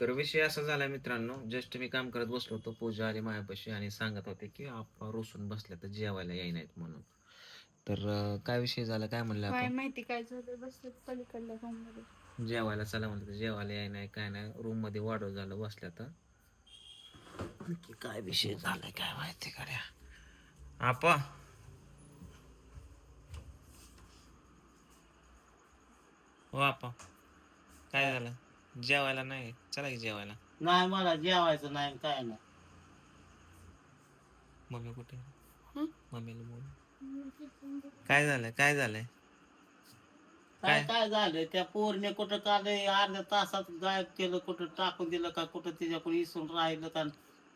तर विषय असा झाला मित्रांनो, जस्ट मी काम करत बसलो होतो. पूजा आली माझ्यापाशी आणि सांगत होते की आपा रुसून बसल्या तर जेवायला याय नाहीत म्हणून. तर काय विषय झाला, काय म्हणलं काय आपण? माहिती काय झालं, बसलं पलीकडल्या रूम मध्ये. जेवायला चला म्हणलं तर जेवायला याय नाही, काय नाही. रूम मध्ये वाढव झालं बसल्या तर. नक्की काय विषय झालाय काय माहिती कड्या. आपा हो आपा, काय झालं? जेवायला नाही, चला की जेवायला. नाही मला जेवायचं नाही काय नाही. मम्मी कुठे आहे? हं? मम्मीला बोल. काय झालंय, काय झालंय? काय काय झालं त्या पोरने कुठं काल अर्ध्या तासात गायब केलं, कुठं टाकून दिलं का, कुठं तिच्याकडे इसून राहिलं का.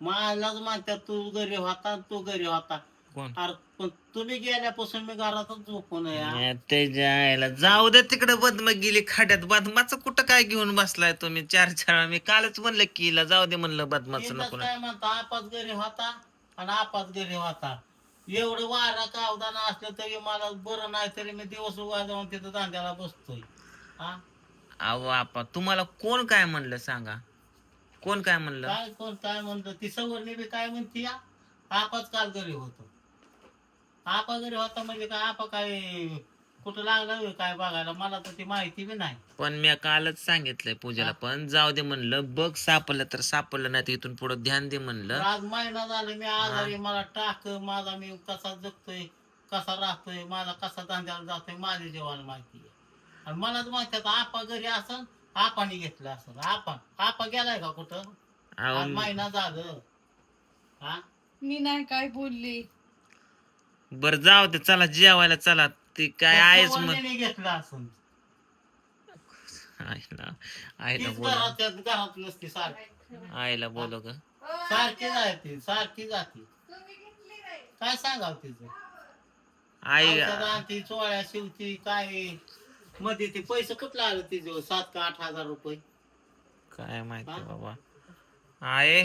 मलाच म्हणतात तू घरी होता आणि तू घरी होता. कोण? अरे पण तुम्ही गेल्यापासून मी घरातच झोपून आहे. ते जायला जाऊ दे तिकडे. बदम गेली खाड्यात. बदमाचं कुठं काय घेऊन बसलाय तुम्ही? चार चार मी कालच म्हणलं की हिला जाऊ दे म्हणलं, बदमाचं नको ना. काय म्हणता आपाच घरी होता आणि आपाच घरी होता. एवढं वारा कावदाना असलं तरी मला बरं नाही, तरी मी दिवस उगा जाऊन तिथं दांड्याला बसतोय. हा अहो आपा, तुम्हाला कोण काय म्हणलं सांगा? कोण काय म्हणलं? काय कोण काय म्हणतो ती सवर्णी बी काय म्हणती या. आपाच काल घरी होतो. आपा घरी होता म्हणजे काय, आपा काय कुठं लागला होय काय बघायला, मला तर ती माहिती बी नाही. पण मी कालच सांगितलंय पूजाला, पण जाऊ दे म्हणलं. बघ सापडलं तर सापडलं, नाही तर इथून पुढे ध्यान दे तर म्हणलं. आज महिना झाला मी आजारी, मला टाक माझा मी कसा जगतोय, कसा राहतोय, माझा कसा धंद्याला जातोय, माझ्या जीवाला माहिती आहे. आणि मलाच माहिती आहे आपा घरी असन, आपाने घेतलं असन. आपा गेलाय का कुठं? आज अहो, महिना झालं. हा मी नाही काय बोलली. बरं जाऊ दे, चला जेवायला चला. ती काय आहेच मग. सवर्णीने घेतलं असन. आईला आईला तीच बोल, घरात नसते सारखी. आईला बोल ग. सारखी जाते सारखी जाते. काय सांगाव तिचं? आई औषध आणती, चोळ्या शिवती, काय मध्ये ते पैसे कुठलं आलं तिचं 7 का 8 हजार रुपये. काय माहिती हा? बाबा. आहे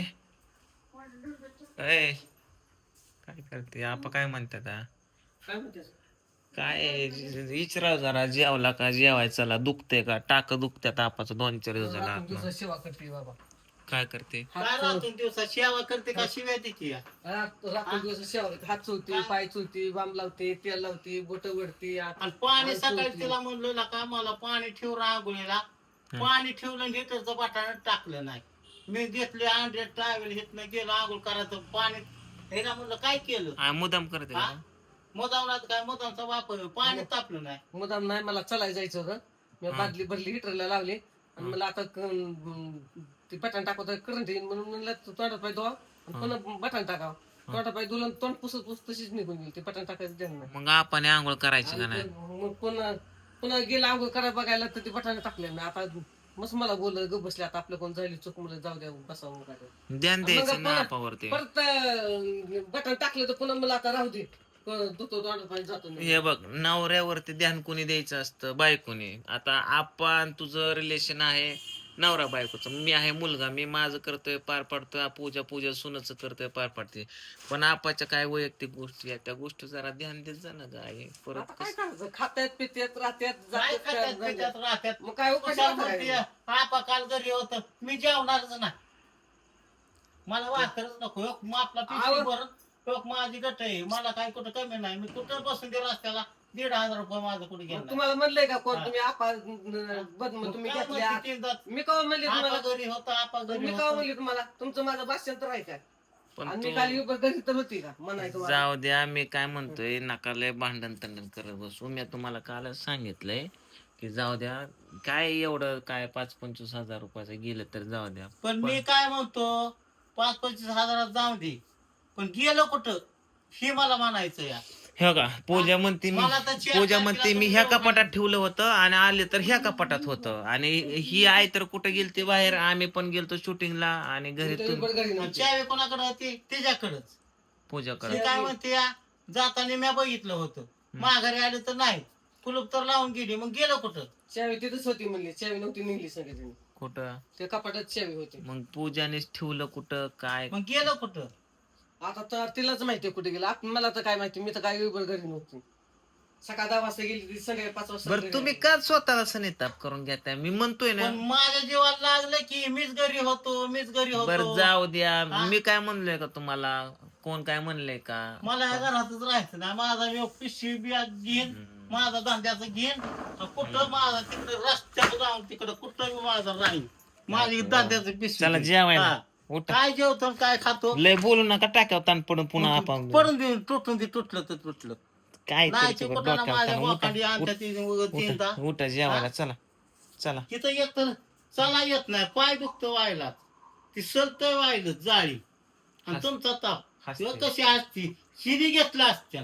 ए, काय करते आपा? काय म्हणतात हा? काय म्हणते? काय विचाराव जरा, जेवला का, जेवाय चला, दुखते का, टाक दुखत्यात आपाचं 2-4 दिवस झाला आतनं. सेवा करते बाबा. काय करते? काय राहतो दिवसात सेवा करते का शिव्या देते या? रात्र दिवस सेवा करते. हात चोळते, पाय चोळते, बाम लावते, तेल लावते, बोट वडते. आणि पाणी सकाळी तिला म्हणलं का मला पाणी ठेव रांगोळीला. पाणी ठेवलं आणि हिटरचं बटाण टाकलं नाही. मी घेतले 100 ट्रॅव्हल हिथनं गेलो आंघोळ करायचं पाणी. हे ना म्हणलं काय केलं? मुदाम करते का? मुदामनात काय मुदामचा वापर, पाणी तापलं नाही. मुदाम नाही, मला चलायला जायचं होतं. मी बादली भरली, हिटरला लावली आणि मला आता ते बटन टाकवत करंट येईल म्हणून म्हणलं तोंडात पाय धुवा आणि पुन्हा बटन टाकावं. तोंडात पाय धुलं, तोंड पुसत पुसत तशीच निघून गेली. ते बटन टाकायचं ध्यान नाही. मग आपण आंघोळ करायची का नाही? मग पुन्हा पुन्हा गेला आंघोळ करायला बघायला तर ते बटाणे टाकले ना. आता मस्त मला बोल ग बसले, आता आपलं कोण जायला चूक मला जाऊ द्या बसावं काय. ध्यान द्यायचं ना आपावरती. परत बटन टाकलं तर पुन्हा मला आता राहू दे, दुखतो तोंडात पाणी जातो. हे बघ, नवऱ्यावरती ध्यान कोणी द्यायचं असतं? बायकोनी. आता आपण तुझं रिलेशन आहे नवरा बायकोचं, मी आहे मुलगा, मी माझं करतोय पार पाडतोय, पूजा पूजा सुनच करतोय पार पाडते. पण आपाच्या काय वैयक्तिक गोष्टी आहेत, त्या गोष्टी जरा ध्यान देत जा ना गाय. परत आता काय करायचं, खात्यात पित्यात राहत्यात काय जात्यात, खात्यात काय पित्यात राहत्यात. मग काय उपाय कशाला म्हणते, आपा काल घरी होत मी जेवणारच नाही. मला वाकरच नको. मग आपला पिशवी भरून टोक माझी गट आहे. मला काय कुठं कमी नाही. मी कुठं बसून दे रस्त्याला 1,500 रुपये माझं कुठे गेला. तुम्हाला म्हणलंय का कोण तुम्ही आपा तुम्ही घेतल्या? मी कवा म्हणले तुम्हाला? घरी होता आपा घरी मी कवा म्हणले तुम्हाला? तुमचं माझं भाषण तर आहे काय? पण आणि तू मी खाली घरी तर होती का म्हणायचं? जाऊ द्या. मी काय म्हणतोय, नका लय भांडण तंडण करत बसू. मी तुम्हाला कालच सांगितलंय की जाऊ द्या. काय एवढं काय 5-25 हजार रुपयाचं गेलं तर जाऊ द्या. पण मी काय म्हणतो 5-25 हजारात जाऊ दे, पण गेलो कुठं हे मला म्हणायचं या. हे का पूजा म्हणते मी, मला तर चार पूजा तारखेला म्हणते मी ह्या कपाटात ठेवलं होतं आणि आले तर ह्या कपाटात होतं. आणि ही आहे तर कुठे गेलती बाहेर, आम्ही पण गेलतो शूटिंगला आणि घरी घरी नव्हती. चावी कोणाकडे होती? तिच्याकडेच. पूजा ती करत. काय म्हणते या, जाताना मी बघितलं होतं, माघारी आलं तर नाही, कुलूप तर लावून गेली. मग गेलो कुठं? चावी तिथंच होती म्हणली, चावी नव्हती निघली सगळ्यांनी. कुठं? त्या कपाटात चावी होती. मग पूजानेच ठेवलं कुठं काय? मग गेलो कुठं? आता तर तिलाच माहिती कुठे गेला. मला तर काय माहिती, मी तर काय घरी नव्हती. सकाळ 10 वाजता गेली ती, संध्याकाळी 5 वाजता. बरं तुम्ही का स्वतःला सनिताप करून घेताय? मी म्हणतोय ना, पण माझ्या जीवाला लागलं की मीच घरी होतो बर जाऊ द्या हा? मी काय म्हणलोय का तुम्हाला कोण काय म्हणलंय का मला या घरातच राहायचं नाही माझा मी पिशवी बॅग घेईन माझा धंद्याचं घेईन कुठं माझा तिकडे रस्त्यावर जाऊन तिकडं कुठं बी माझा राहील माझी धंद्याचं पिशवी चला घेईन. जेवायला हा. उठा काय जेवतो काय खातो लय बोलू नका टाक्यावर ताण पडून पुन्हा आपण पडून देऊन तुटून दे तुटलं तर तुटलं काय नाही ते करतो कुठं ना डोक्यावर माझ्या ताण. उठा वाखाडी आणतात तीनदा उठा उठा जेवायला चला चला तिथं एक तर चला येत नाही पाय दुखतं व्हायला ती सलतय व्हायला जाळी आणि हस- तुमचा ताप हसते. ह्यो कशी असती शिरी घेतला असत्या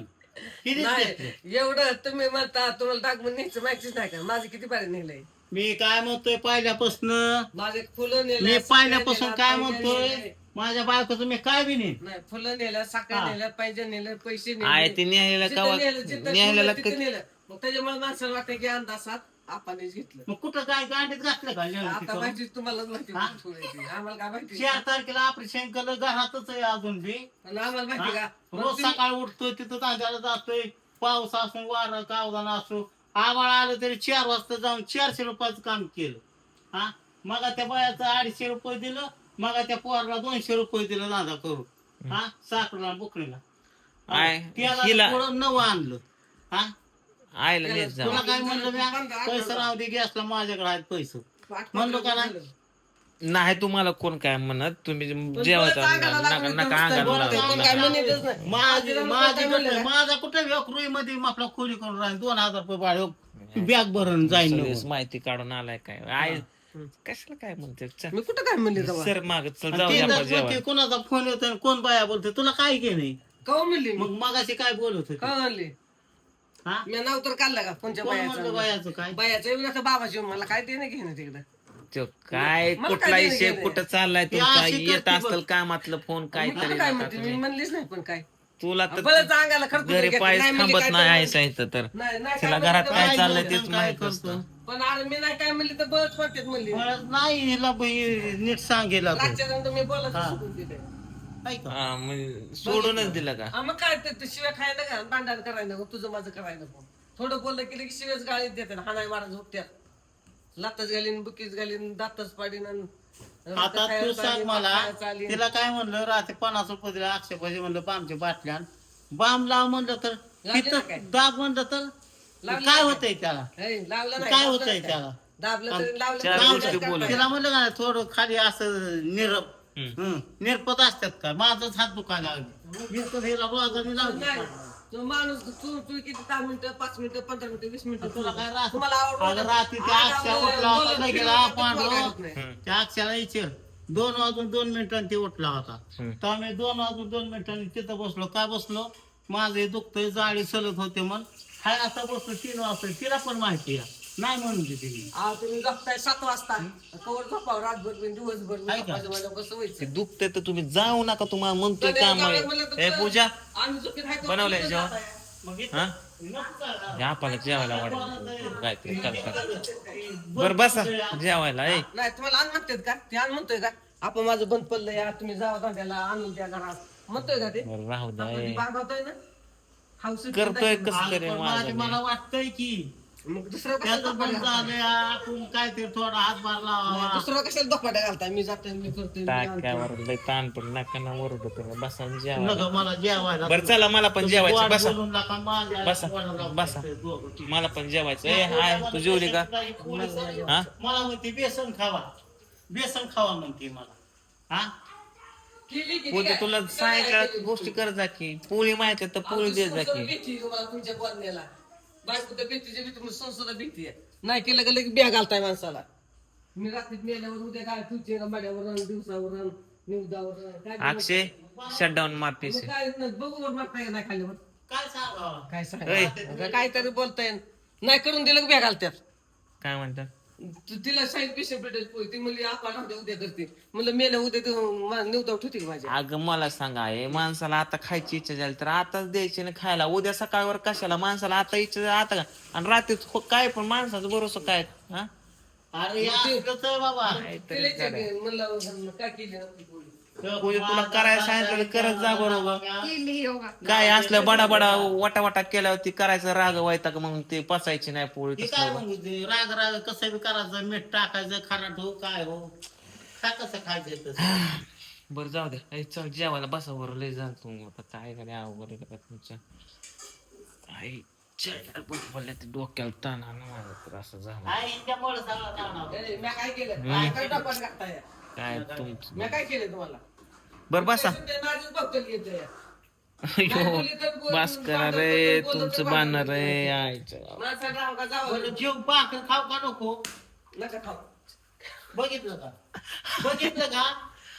शिरीच घेतलं नाही एवढं तुम्ही म्हणता तुम्हाला टाकून न्यायचं माहितीच नाही का माझं किती पाणी नेलंय मी काय म्हणतोय पहिल्यापासून माझे फुलं नेलं मी पहिल्यापासून साखर काय नेलं, म्हणतोय पाहिजे नेलंय. माझ्या बायकोचं मी काय बी नाही नाही फुलं नेलं साखर हा. नेलं पाहिजे नेलं पैसे आय नेले ते न्यायला जिथं का नेलं, जिथं न्यायला ठेवलं तिथं नेलं मग त्याच्यामुळे माणसाला वाटतं की अंदाजात आपणच घेतलं मग कुठं काय गांडीत घातलं का लेलं आता तिथं? माहिती तुम्हालाच माहिती हा? कुठं ठेवायची. आम्हाला काय माहिती 4 तारखेला ऑपरेशन केलं घरातच आहे अजून बी आणि आम्हाला माहिती हा? का मग रोज तुम्ही- सकाळी उठतोय तिथं तांद्याला जातोय पाऊस असो वारं कावदान असो आवाळ आलं तरी 4 वाजता जाऊन 400 रुपयाचं काम केलं हा मग त्या बायाचं 250 रुपये दिलं मग त्या पोराला 200 रुपये दिलं नादा करू हा साखरला बुकणीला आय त्याला हिला थोडं नवं आणलं हा आईला नेत जा तुला काय म्हणलं मी पैसे राहू दे गॅसला माझ्याकडे आहेत पैसे म्हणलो का नाही? नाही तुम्हाला कोण काय म्हणत तुम्ही पण जेवायचं परत अंगाला नका लागलं नका तर अंगाला बरं, लागू कोण नका. काय म्हणतच नाही. माझा कुठे रुई मध्ये आपला खोली करून राहील 2000 रुपये भाडे बॅग भरून जाईल सगळीच निघून. माहिती काढून आलाय काय आय कशाला काय म्हणते चल. मी कुठं काय म्हणले तेव्हा सर माग चल आणि जाऊ दे तीनदा आपण जेवायला. बोलते, कोणाचा फोन येतो आणि कोण बाया बोलते तुला काय घे नाही का म्हणली मी मग मगाशी काय बोलत होते का म्हणली हा मी नाव तर काढलं का कोणच्या कोण म्हणलं बायाचं बायाचं काय बायाचं येऊन असं बाबाची मला काय देणं घेणं तिकडं त्यो काय मला काय कुठलाही देणं शेप घेणं? कुठं चाललाय ती तुमचा अशी येत करते असतं बघ. कामातलं फोन मी काहीतरी कुठं काय नका म्हणते मी तुम्ही. म्हणलीच नाही पण काय तुला तर बरं अंगाला खरं घरी पायच थांबत नाही आहेस इथं तर नाही नाही तिला काय घरात म्हणलं काय तर चाललंय काय तेच काय माहित करतो असतं पण अरे मी नाही काय म्हणली तर बळच पडतेत म्हणली मला नाही हिला नीट सांगेल आता. रातच्या नंतर मी बोलायचं हा. सोडून दिले नाही का? हा, म्हणजे सोडूनच दिलं का हा, मग काय ते शिव्या खायला का भांडण करायला नको तुझं माझं करायला नको थोडं बोललं की लगेच शिव्याच गाळीत देते हा नाही मारा झोपत्यात लातच घालीन बुकीच घालीन दातच पाडीन आणि आता खायला तू सांग चालीन, मला खायला चालीन. तिला काय म्हणलं रात्री 50 रुपये दिला 100 पैसे म्हणलं बामच्या बाटल्या बाम लाव म्हणलं तर लागले तिथं ना काय? दाब म्हणलं तर लागले काय ना होतंय त्याला हे, लावलं नाही काय दाबलं होतंय काय? त्याला दाबलं तरी लावलं चार तरी गोष्टी काय बोलू. करता तिला म्हणलं का थोडं खाली असं निरपत असतात का माझाच हात दुखायला लागले मी तर हिला रोजाने नाही. लावली तो माणूस तू तू किती 10 मिनिटं 5 मिनिटं 15 मिनिटं 20 मिनिटं तुला काय राहत तुम्हाला आज रात्री त्या अक्षय उठला होता गेला पांढरा त्या अक्षयाला विचार 2 वाजून 2 मिनिटांनी ते उठला होता तर मी 2 वाजून 2 मिनिटांनी तिथं बसलो काय बसलो माझं हे दुखतंय जाळी सलत होते म्हण हाय आता बसलो 3 वाजता तिला पण माहिती आहे नाही म्हणून देते मी तुम्ही झोपताय 7 वाजता कवर झोपाव रातभर बिन दिवसभर आहे का? माझ्या कसं व्हायचं ते दुखते तर तुम्ही जाऊ नका तुम्हाला म्हणतोय काम आहे ए पूजा आम्ही झोपेत आहे तो बनवलंय कुठं जेवण? जाताय? मग हा नको का? या आपल्याला जेवायला वाटत काहीतरी कर बर बसा जेवायला ए नाही तुम्हाला आण म्हणतात का ते आण म्हणतोय का आपण माझं बंद पडलं या तुम्ही जावा धंद्याला आणून द्या घरात म्हणतोय का ते बरं, राहू द्या आपण ए. ती बांधवतोय ना हाऊस करतोय कसं तरी पण माझं मला वाटतंय की मग दुसरं त्याचं कशाला पण झालंय आपण काहीतरी थोडा हातभार लावा दुसरं कशाला धोपाट्या घालताय मी जातोय मी करतोय मी आणतोय. टाक्यावर लय ताण पण नका ना ओरडत बसा आणि जेवायला नका मला जेवायला बरं चला मला पण जेवायचं वाट बसा बोलून नका, माझ्या बसा, वडिलाला बसा. बोलते दोघं. मला पण जेवायचं ए हाय तू जेवली का हा मला म्हणते बेसन खावा बेसन खावा म्हणते मला हा केली की पोते काय? तुला सायंकाळ गोष्टी कर जा की पोळी माहिती आहे तर पोळी दे जा संसार की भीती तुम्हाला तुमच्या बोलण्याला बायको तर भीतीच्या भीती संसार भीती आहे नाही केलं का लगेच बिया घालताय माणसाला मी रात्री मेल्यावर उद्या काय तुझे रंबाड्यावर दिवसावर निवदावर काय अक्षय शटडाऊन मारते मग काय नाही, बघू वर मारता येत नाही खाल्ल्यावर काय सांगावं काय ऐ. सांग काहीतरी बोलताय नाही करून दिलं का बिया घालत्यात काय म्हणतात तिला साईड पेशंट भेटेल पोळी ती म्हणली आपण उद्या करते म्हणलं मेल्या उद्या निवदाव ठेवते का माझ्या अगं मला सांगा हे माणसाला आता खायची इच्छा झाली तर आताच द्यायची ना खायला उद्या सकाळवर कशाला माणसाला आता इच्छा झाली आता का? आणि रात्री काय पण माणसाचं भरोसा काय हा अरे या असलंच आहे बाबा काहीतरी तिला करा. विचारते, म्हणलं काय केली नव्हती पोळी पूजा तुला करायला सांगितलं करत जा बरोबर केली योगा काय असलं बडा बडा वाटा वाटा केल्यावरती करायचं राग व्हायचा का मग ते पचायची नाही पोळी हे काय मग ते राग राग कसं बी करायचं मीठ टाकायचं खाराट हो काय हो खा कसं खायचं तसं. बरं जाऊ दे ऐ, चल जेवायला बसा बरं लय झालं तू आता काय करे अवघड आहे का तुमच्या आई बोलल्या ते डोक्याला ताण आला माझा तर असं झालं आईच्यामुळे सगळं जाणार. ए, म्या काय केलं हम्म. काय टपाट घालताय काय तुमचं म्या काय केलं तुम्हाला बरं बसा माझंच बघतो येतोय अयो बस करा रे तुमचं बांधणार रे आईचं माणसा राव का जावं बरं, जीव भाकर खाऊ का नको नका खाऊ बघितलं का बघितलं का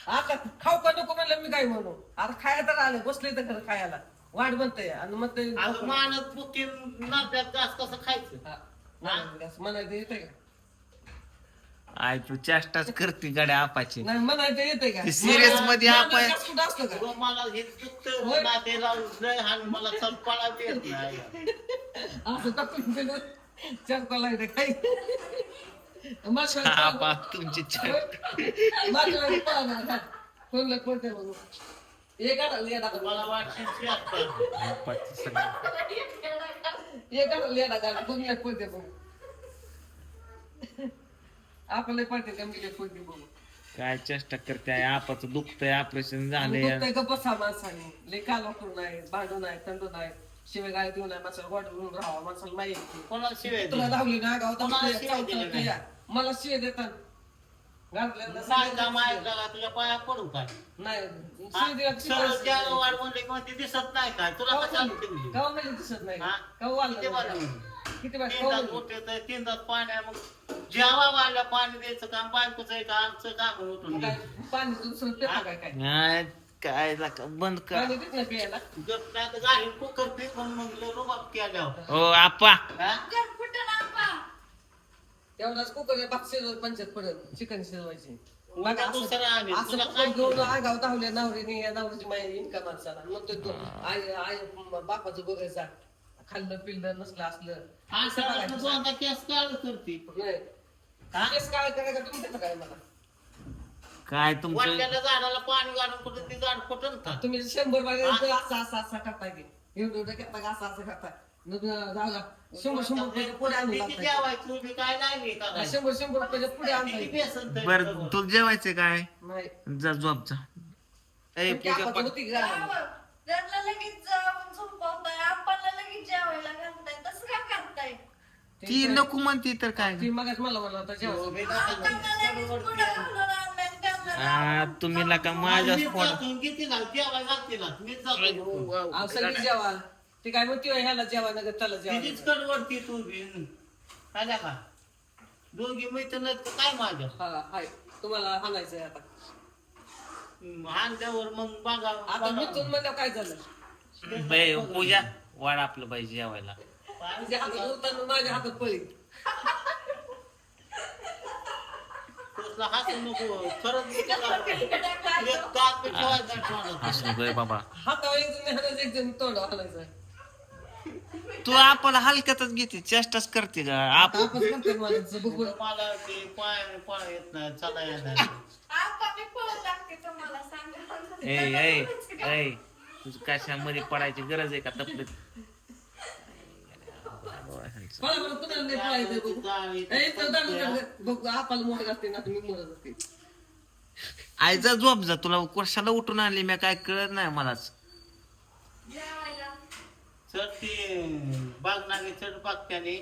आता खाऊ का नको म्हणलं मी काय म्हणू आता खायला तर आलं बसले तर खरं खायला वाट बनतय आणि मग ते अगं मानत बुकी नात्यात घास कसं खायचं म्हणायचं येतंय का आय तू चेष्टाच करते गाड्या आपाची नाही म्हणायचं येतंय का ते serious मध्ये माणूस आपण- घास कुठं असतं का व मला हे दुखतं नातेला लय आणि मला चलपाळा येत नाही असं टाकून दिलं चार लागते काही आपा तुमची चेष्टा माझ्या पाहणार कोणला कोणते म्हणून एक लेडा मला वाटतं आपाची सगळं एक लेडा का कोणला कोणते बघू आपल्याला पडते का मी कोणते बघू काय चेष्टा करते आहे आपाचं दुखतंय ऑपरेशन झालंय दुखतंय का बसा माणसाने लय काल वापरून नाही भांडू नाही तंडू नाही शिवाय गाय देऊ नाही माणसाला वाट म्हणून राहावं माणसाला माहिती कोणाला शिवाय तुला लावली ना गाव कोणाला शिवाय दिल्या नाही? मला शिवाय देतात घातल्या सांगा मायला तुझ्या पाया पडू काय नाही हा? शिवाय दिल्या सरळ त्या वाढ म्हणले किंवा ते दिसत नाही काय तुला कसं ठेवली गाव मध्ये दिसत नाही हा? गाव किती बार वाढलं म्हणली? किती बार तीनदाच मोठे तर तीनदाच पाण्या मग जेव्हा वाढल्या पाणी द्यायचं काम बायकोचं आहे का आमचं काम उठून घ्यायचं. पाणी दुसरं पेपर काय काय नाही, काय नका, बंद कर पाणी देत नाही प्यायला गप नाही तर गाडी कुकर पीक म्हणून म्हणलं रुबाब केल्यावर ओ आपा हा? तेवढाच कुकर भात शिजवत पंचायत पडत चिकन शिजवायचे मग उद्या दुसरं आणि असं तुला कुकर घेऊन आगाव धावल्या नवरीने या नवरीची माय इन्कम माणसाला मग तो आई आई बापाचं बघायचा खाल्लं पिल्लं नसलं असलं असं दोनदा केस काढ करते नाही हा? केस काय करायचं तुम्ही देता काय मला काय तुमचं वाटल्याला झाडाला पाणी घालून कुठं ते झाड फुटन का तुम्ही 100 रुपये असं करताय की एवढं घेता का असं करताय झाला 100 रुपये पुढे आणून किती लागताय. जेवायचं तुम्ही काय नाही का काय? 100 रुपये पुढे आणताय किती बेसन तरी बर करून. तुला जेवायचं काय नाही जा झोप जा ए पण पूजा आपण पाठ होती का? त्यांना लगेच जाऊन झोपवताय आपल्याला लगेच जेवायला घालताय तसं का करताय ती नको म्हणती तर काय ती मगाच मला म्हणला होता जेवायचं. मी त्यांना लगेच पुढे घालून आणलंय आणि त्यांना आ, तुम्ही नका माझ्या मीच फोन जातो, किती घाल जेवायला घालते ना मीच जातो अहो, सगळी जेवा ती काय म्हणते "होय, ह्याला जेवा नगर त्याला जेवा तिचीच कडवडती तू बी आल्या का दोघी मैत्रीण आहेत का काय माझ्या हा हाय तुम्हाला हाणायचंय आता हांद्यावर मग बघा आता मी तुम्ही म्हणलं काय झालं बाई, पूजा वाढ आपलं पाहिजे जेवायला तुझ्या हातात उरताना माझ्या हातात पळी तुला हसू नको खरंच मी त्याला एक दात बी ठेवायचा नाही तोंडात. असं नको रे बाबा हातावर एक जण हाणायचं एक जण तोंड हाणायचं तू आपल्याला हलक्यातच घेते चेष्टाच करते का आप आपण करते मला बघ बघ. मला ते पाय पाय येत नाही चला येत नाही आता मी पळत लागते तुम्हाला सांगा ए ए ए तुझं कशामध्ये पडायची गरज आहे का तपलीत मला बरं कुणाला नाही पळायचं बघ. ए, इथं दांडू बघ आपल्याला मोठं असते ना तुम्ही मरत असते आईचा झोप जा तुला कशाला उठून आणली मी काय कळत नाही मलाच जेवायला चढ ते बागनागे चढ बागत्याने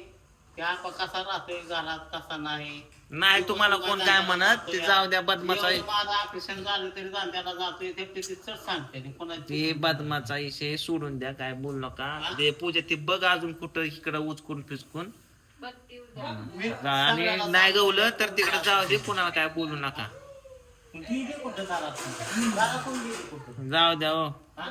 ते आपा कसा राहतोय घरात कसा नाही नाही तुम्हाला कोण काय म्हणत ते जाऊ द्या बदमाचा एवढं माझं ऑपरेशन झालं तरी गांध्याला जातोय ते चढ सांगते कोणाची ते बदमाचा विषय सोडून द्या काय बोल नका ते पूजा ते बघ अजून कुठं इकडं उचकून फिचकून बघते उद्या मी आणि सगळ्याला नाही गवलं तर तिकडे जाऊ दे कुणाला काय बोलू नका गेली कुठं घरातून गेली कुठं जाऊ द्या हो हा?